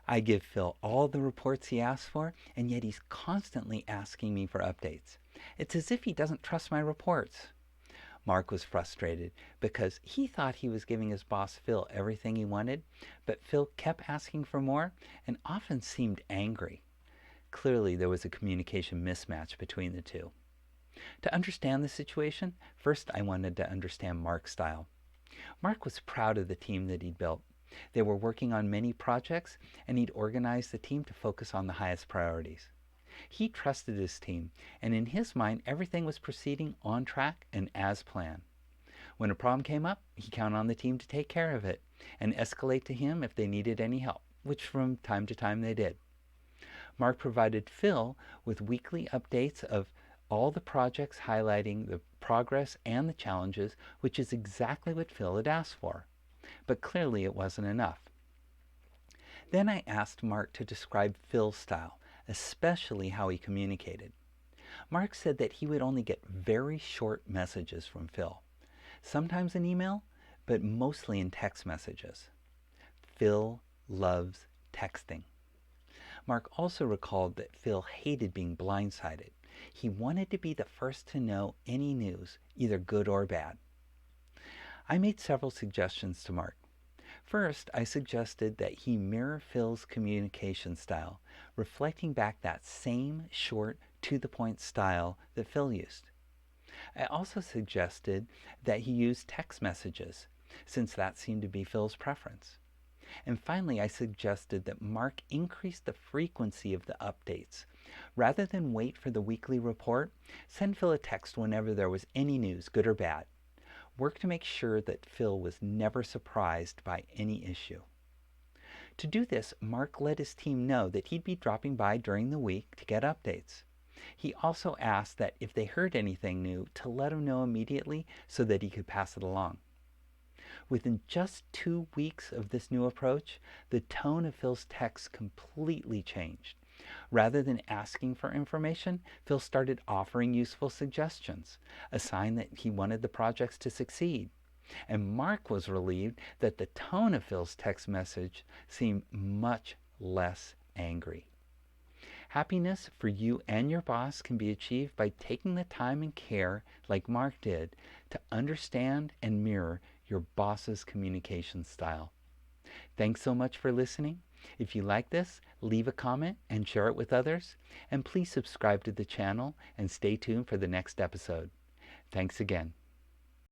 I give Phil all the reports he asks for, and yet he's constantly asking me for updates. It's as if he doesn't trust my reports. Mark was frustrated because he thought he was giving his boss Phil everything he wanted, but Phil kept asking for more and often seemed angry. Clearly, there was a communication mismatch between the two. To understand the situation, first I wanted to understand Mark's style. Mark was proud of the team that he'd built. They were working on many projects, and he'd organized the team to focus on the highest priorities. He trusted his team, and in his mind, everything was proceeding on track and as planned. When a problem came up, he counted on the team to take care of it and escalate to him if they needed any help, which from time to time they did. Mark provided Phil with weekly updates of all the projects, highlighting the progress and the challenges, which is exactly what Phil had asked for. But clearly it wasn't enough. Then I asked Mark to describe Phil's style, especially how he communicated. Mark said that he would only get very short messages from Phil, sometimes in email, but mostly in text messages. Phil loves texting. Mark also recalled that Phil hated being blindsided. He wanted to be the first to know any news, either good or bad. I made several suggestions to Mark. First, I suggested that he mirror Phil's communication style, reflecting back that same short, to-the-point style that Phil used. I also suggested that he use text messages, since that seemed to be Phil's preference. And finally, I suggested that Mark increase the frequency of the updates. Rather than wait for the weekly report, send Phil a text whenever there was any news, good or bad. Work to make sure that Phil was never surprised by any issue. To do this, Mark let his team know that he'd be dropping by during the week to get updates. He also asked that if they heard anything new, to let him know immediately so that he could pass it along. Within just 2 weeks of this new approach, the tone of Phil's text completely changed. Rather than asking for information, Phil started offering useful suggestions, a sign that he wanted the projects to succeed. And Mark was relieved that the tone of Phil's text message seemed much less angry. Happiness for you and your boss can be achieved by taking the time and care, like Mark did, to understand and mirror your boss's communication style. Thanks so much for listening. If you like this, leave a comment and share it with others. And please subscribe to the channel and stay tuned for the next episode. Thanks again.